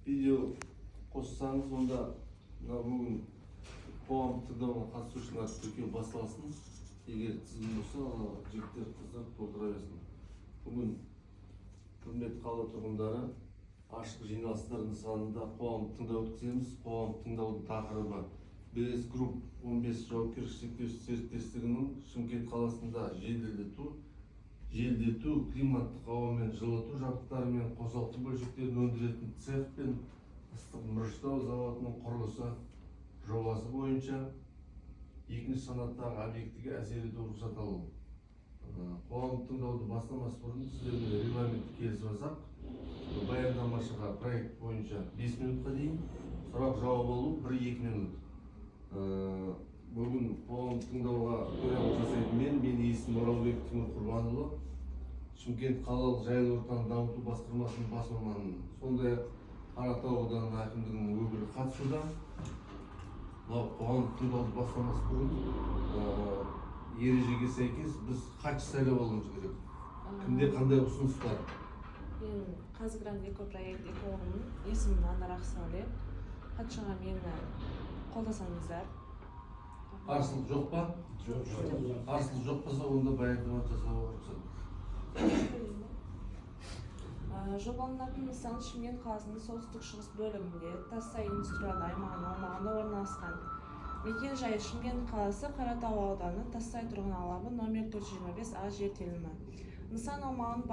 видео қоссаңыз, онда бүгін қоғамдық тыңдауға қатысушылар тіркеу басталсын. Егер тізім болса, жігіттер, қыздар толтыра берсін. Бүгін құрметті қала тұрғындары, ашық жиналыстар нысанында қоғамдық тыңдау өткіземіз. Қоғамдық тыңдаудың тақырыбы БС Групп 15 жауапкершілігі шектеусіз серіктестігінің Шымкент қаласында желдету, климаттық ауа мен жылыту жабдықтары мен қосалқы бөлшектерін өндіретін цех пен ыстық мырыштау зауытының құрылысы жобасы бойынша екінші санаттағы объектіге әсер ету рұқсат алу. Қоғамдық тыңдауды бастамас бұрын сіздермен регламентті келісіп алсақ, баяндамашыға проект бойынша 5 минутқа дейін, сұрақ жауап алу 1-2 минут. Бүгін қоғамдық тыңдауға төрағалық жасайтын мен есімім Оралбек Тимур Құрбанұлы, Шымкент қалалық жайлы ортаны дамыту басқармасының бас маманымын. Сондай-ақ Қаратау ауданы әкімдігінің өкілі қатысуда. Қоғамдық тыңдауды бастамас бұрын ережеге сәйкес біз хатшы сайлап алуымыз керек. Кімде қандай ұсыныс бар? Мен Қазгранд Экопроект экологының есімім Анар Ақсауле. Хатшыға мені қолдасаңыздар. Қарсылық жоқ па? Жоқ. Қарсылық жоқ болса, онда баяндама жасауға рұқсат. Жобаланатын нысан Шымкент қаласының солтүстік-шығыс бөлігінде Тассай индустриалды аймағының аумағында орналасқан. Мекен жайы Шымкент қаласы, Қаратау ауданы, Тассай тұрғын алабы номер 425А жер телімі. Нысан аумағының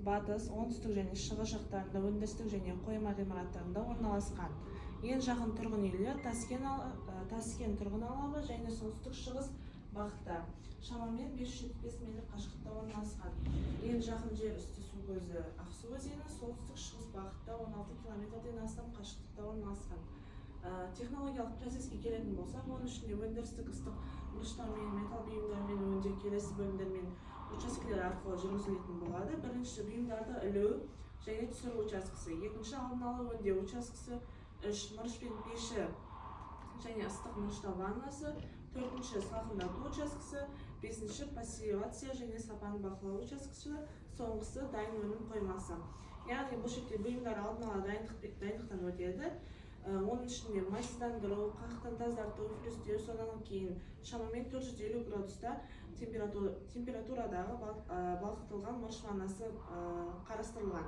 батыс, оңтүстік және шығыс жақтарында өндірістік және қойма ғимараттарында орналасқан. Ең жақын тұрғын үйлер Таскен тұрғын алабы және солтүстік-шығыс бағытта. Шамамен 575 метр қашықтықта орналасқан. Ең жақын жер үсті су көзі Ақсу өзені солтүстік-шығыс бағытта 16 километрден астам қашықтықта орналасқан. Технологиялық процеске келетін болсақ, оның ішінде өндірістік ыстық мырыштар мен металл бұйымдармен өңдеу келесі бөлімдер мен учаскелер арқылы жүргізілетін болады. Бірінші бұйымдарды ілу және түсіру учаскесі, екінші алдын ала өңдеу учаскесі, үш мырыш пен пеші және ыстық мырыштау ваннасы, төртінші салқындату учаскесі, бесінші пассивация және сапаны бақылау учаскесі, соңғысы дайын өнім қоймасы. Яғни бұл шекте бұйымдар алдын ала дайындықтан өтеді. Оның ішінде майсыздандыру, қақтан тазарту, флюстеу, содан кейін шамамен 450 градуста температурадағы балқытылған мырыш ваннасы қарастырылған.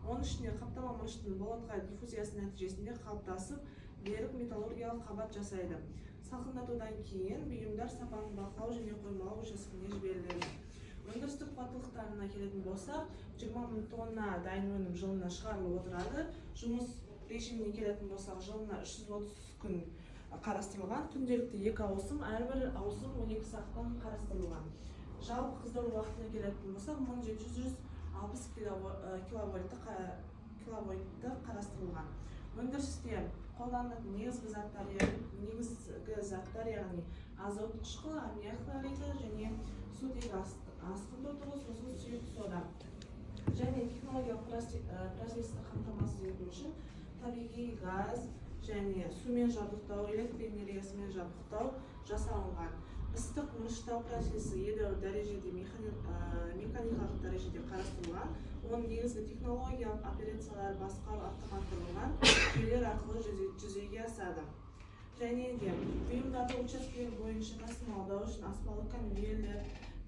Оның ішінде қаптама мырыштың болатқа диффузиясы нәтижесінде қалыптасып, берік металлургиялық қабат жасайды. Салқындатудан кейін бұйымдар сапаны бақылау және қоймалау учаскесіне жіберіледі. Өндірістік қуаттылықтарына келетін болсақ, 20 мың тонна дайын өнім жылына шығарылып отырады. Жұмыс режиміне келетін болсақ, жылына 330 күн қарастырылған. Күнделікті 2 ауысым, әрбір ауысым 12 сағаттан қарастырылған. Жалпы қыздыру уақытына келетін болсақ, 1760 киловольтты қарастырылған. Өндірісте қолданылатын негізгі заттар, яғни азот қышқылы, аммиак хлориді және сутегі асқынды тұғыз, сосын сұйық сода. Және технологиялық процесті қамтамасыз ету үшін табиғи газ және сумен жабдықтау, электр энергиясымен жабдықтау жасалынған. Ыстық мырыштау процесі едәуір дәрежеде механикалық дәрежеде қарастырылған. Оның негізгі технологиялық операциялар басқару автоматтандырылған жүйелер арқылы жүзеге асады. Және де бұйымдарды учаскелер бойынша тасымалдау үшін аспалы конвейерлер,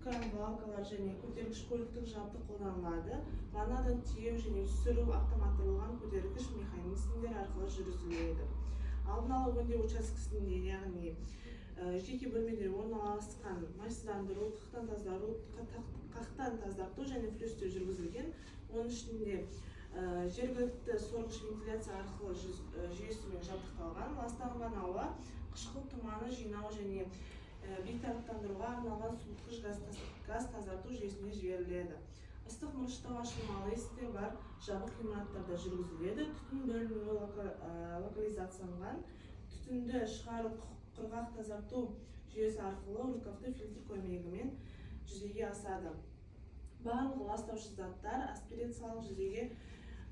кран-балкалар және көтергіш көліктік жабдық қолданылады. Ваннадан тиеу және түсіру автоматтандырылған көтергіш механизмдер арқылы жүргізіледі. Алдын ала өңдеу учаскесінде, яғни жеке бөлмелер орналасқан майсыздандыру, қақтан тазарту және флюстеу жүргізілген. Оның ішінде жергілікті сорғыш вентиляция арқылы жүйесімен жабдықталған. Ластанған ауа қышқыл тұманы жинау және бейтараптандыруға арналған суытқыш газ тазарту жүйесіне жіберіледі. Ыстық мырыштау ашылмалы есіктер бар жабық ғимараттарда жүргізіледі. Түтін бөлінуі локализацияланған. Түтінді шығару құрғақ тазарту жүйесі арқылы рукавты фильтр көмегімен жүзеге асады. Барлық ластаушы заттар аспирациялық жүзеге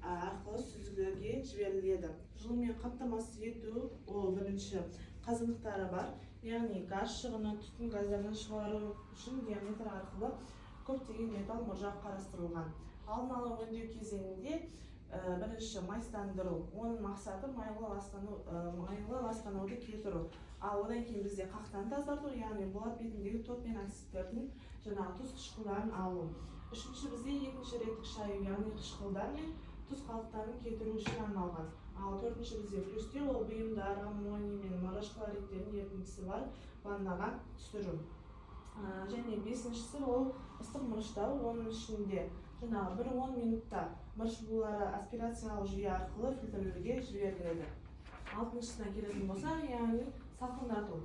арқылы сүзгіге жіберіледі. Жылумен қамтамасыз ету ол бірінші қазандықтары бар. Яғни газ шығыны түтін газдарынан шығару үшін диаметр арқылы көптеген металл мұржақ қарастырылған. Алдын ала өңдеу кезеңінде бірінші майыстандыру. Оның мақсаты майлы ластануды кетіру. Ал одан кейін бізде қақтан тазарту, яғни болат бетіндегі тот пен оксидтердің жаңағы тұз қышқылдарын алу. Үшінші бізде екінші реттік шаю, яғни қышқылдар мен тұз қалдықтарын кетіру үшін арналған. Ал төртінші бізде плюстер, ол бұйымдар, аммоний мен мырыш хлоридтердің ерітіндісі бар ваннаға түсіру. Және бесіншісі ол ыстық мырыштау. Оның ішінде жаңағы 1-10 минутта мырыш булары аспирациялық жүйе арқылы фильтрлеуге жіберіледі. Алтыншысына келетін болса, яғни салқындату.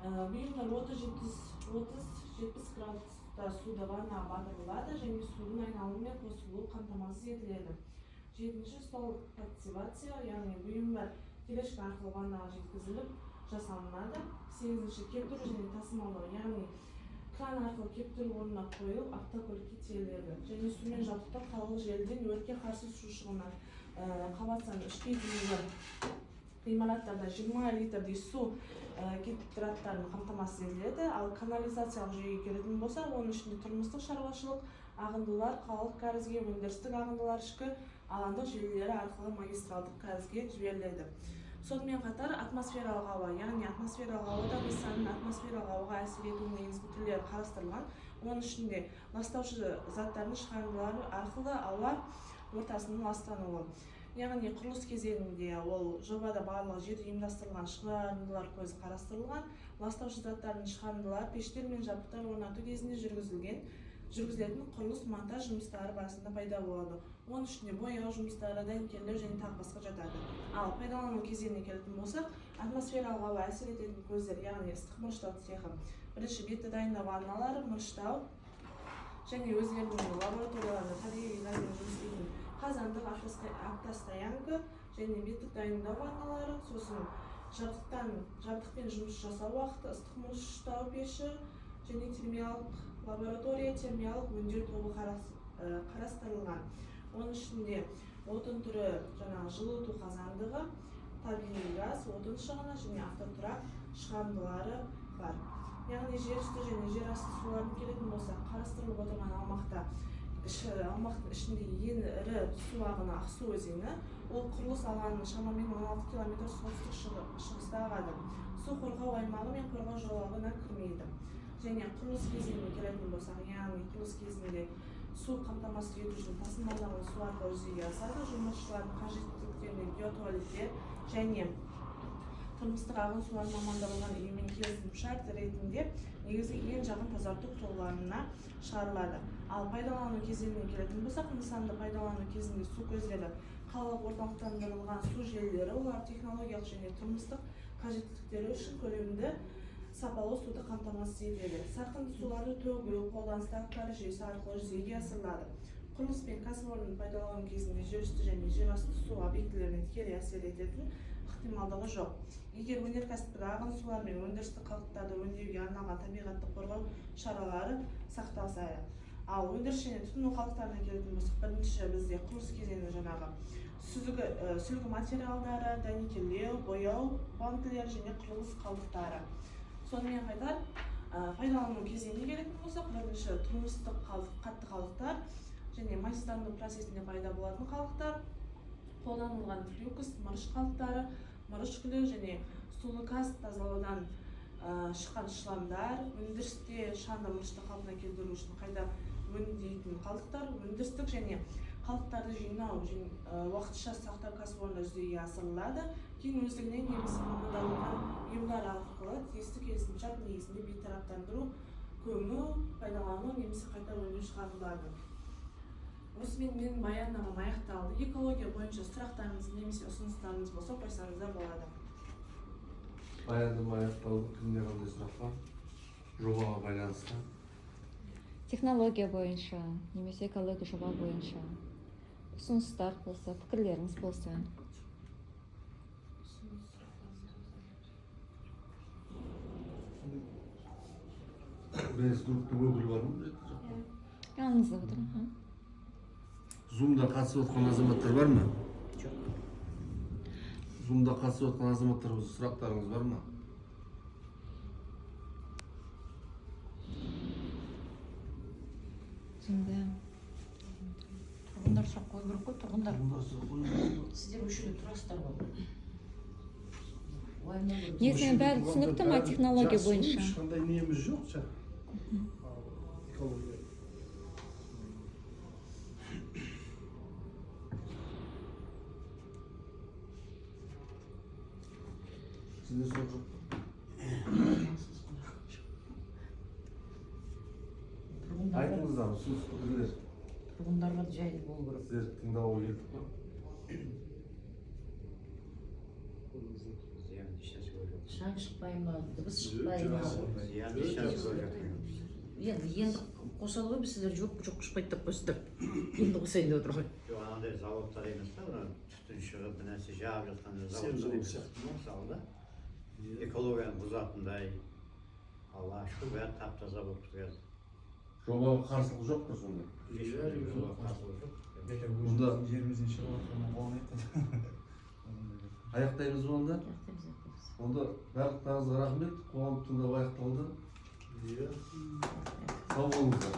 Бұйымдар 30-70 градуста суды ваннаға батырылады және судың айналымы мен қосылуы қамтамасыз етіледі. Жетінші стол активация, яғни бұйымдар тележка арқылы ваннаға жеткізіліп жасалынады. Сегізінші кептіру және тасымалдау, яғни кран арқылы кептіру орнына қойылып автокөлікке тиеледі. Және сумен жабдықтау қалалық желіден өртке қарсы су шығынынан қабат саны 3-ке дейінгі ғимараттарда 20 литрдей су гидранттарын қамтамасыз етіледі. Ал канализациялық жүйеге келетін болса, оның ішінде тұрмыстық шаруашылық ағындылар, қалалық кәрізге, өндірістік ағындылар ішкі алаңдық желілері арқылы магистралдық кәрізге жіберіледі. Сонымен қатар атмосфералық ауа, яғни атмосфералық ауада нысанның атмосфералық ауаға әсер ету негізгі түрлері қарастырылған. Оның ішінде ластаушы заттардың шығарындылары арқылы ауа ортасының ластануы. Яғни құрылыс кезеңінде ол жобада барлық жерде ұйымдастырылған шығарындылар көзі қарастырылған. Ластаушы заттардың шығарындылары пештер мен жабдықтар орнату кезінде жүргізілетін құрылыс монтаж жұмыстары барысында пайда болады. Оның ішінде бояу жұмыстары, дәнекерлеу және тағы басқа жатады. Ал пайдалану кезеңіне келетін болсақ, атмосфералық ауа әсер ететін көздер, яғни ыстық мырыштау цехы. Бірінші бетті дайындау ванналары, мырыштау және өзгердің лабораторияларында табиғи газбен жұмыс істейтін қазандық, автостоянка және беттік дайындау ванналары, сосын жабдықпен жұмыс жасау уақыты, ыстық мырыштау пеші және термиялық лаборатория, термиялық өңдеу тобы қарастырылған. Оның ішінде отын түрі, жаңағы жылыту қазандығы, табиғи газ, отын шығыны және автотұрақ шығарындылары бар. Яғни жер үсті және жер асты суларын келетін болса, қарастырылып отырған аумақтың ішінде ең ірі су ағыны Ақсу өзені, ол құрылыс алаңының шамамен 16 км солтүстік-шығыста ағады. Су қорғау аймағы мен қорғау жолағына кірмейді. Және құрылыс кезеңіне келетін болсақ, яғни құрылыс кезінде су қамтамасыз ету үшін тасымалданған су арқылы жүзеге асады. Жұмысшылардың қажеттіліктеріне биотуалеттер және тұрмыстық ағын сулар мамандырылған ұйыммен келісімшарт ретінде негізгі ең жақын тазарту құрылғыларына шығарылады. Ал пайдалану кезеңіне келетін болсақ, нысанды пайдалану кезінде су көздері қалалық орталықтандырылған су желілері, олар технологиялық және тұрмыстық қажеттіліктері үшін көлемді сапалы суды қамтамасыз етеді. Сарқынды суларды төгу қолданыстағы кәріз жүйесі арқылы жүзеге асырылады. Құрылыс пен кәсіпорынды пайдалану кезінде жер үсті және жер асты су объектілеріне тікелей әсер ететін ықтималдығы жоқ. Егер өнеркәсіптік ағын сулар мен өндірістік қалдықтарды өңдеуге арналған табиғатты қорғау шаралары сақталса. Ал өндіріс және тұтыну қалдықтарына келетін болсақ, бірінші бізде құрылыс кезеңі жаңағы сүлгі материалдары, дәнекерлеу, бояу банкілері және құрылыс қалдықтары. Сонымен қатар пайдалану кезеңіне келетін болсақ, бірінші тұрмыстық қатты қалдықтар және майыстандыру процесінде пайда болатын қалдықтар, қолданылған флюкс, мырыш қалдықтары, мырыш күлі және сулы газ тазалаудан шыққан шламдар, өндірісте шаңды мырышты қалпына келтіру үшін қайта өңдейтін қалдықтар, өндірістік және қалдықтарды жинау және уақытша сақтау кәсіпорында жүзеге асырылады. Кейін өздігінен немесе мамандандырылған ұйымдар арқылы тиісті келісімшарт негізінде бейтараптандыру, көму, пайдалану немесе қайта өңдеу шығарылады. Осымен менің баяндамам аяқталды. Экология бойынша сұрақтарыңыз немесе ұсыныстарыңыз болса қойсаңыздар болады. Баяндама аяқталды. Кімде қандай сұрақ бар? Жобаға байланысты. Технология бойынша немесе экология жоба бойынша ұсыныстар болса, пікірлеріңіз болса. Біз групптың өкілі бар ма? Yanınızda отырмын. Zoom'да қатысып отқан азаматтар бар ма? Жоқ. Zoom'да қатысып отқан азаматтар сұрақтарыңыз бар ма? Zoom'da. Onlar сұрақ қою керек қой тұрғындар. Сіздер осы жерде тұрасыздар ғой. Уайымдау керек. Негізінен бәрі түсінікті ма технология бойынша? Ешқандай неміз жоқ жаңағы. Экология. Сізде сұрақ жоқ. Айтыңыздар, ұсыныс пікірлер. Тұрғындарға жайлы болу керек. Сіздер тыңдауға келдік қой. Шаң шықпай ма, дыбыс шықпай ма? Енді қосады ғой, біз сіздер жоқ шықпайды деп қойсыздар. Енді қосайын деп отыр ғой. Жоқ, анандай заводтар емес та, түтін шығып, бір нәрсе жағып жатқан заводтар емес. Мысалы да, экологияны бұзатындай, Алла шүкір бәрі тап-таза болып тұрады. Жобаға қарсылық жоқ па сонда? Жобаға қарсылық жоқ. Онда Жерімізден шығып жатқаннан қуанайық. аяқтаймыз ба онда? Онда барлықтарыңызға рахмет. Қоғам тыңдау аяқталды. Сау болыңыздар.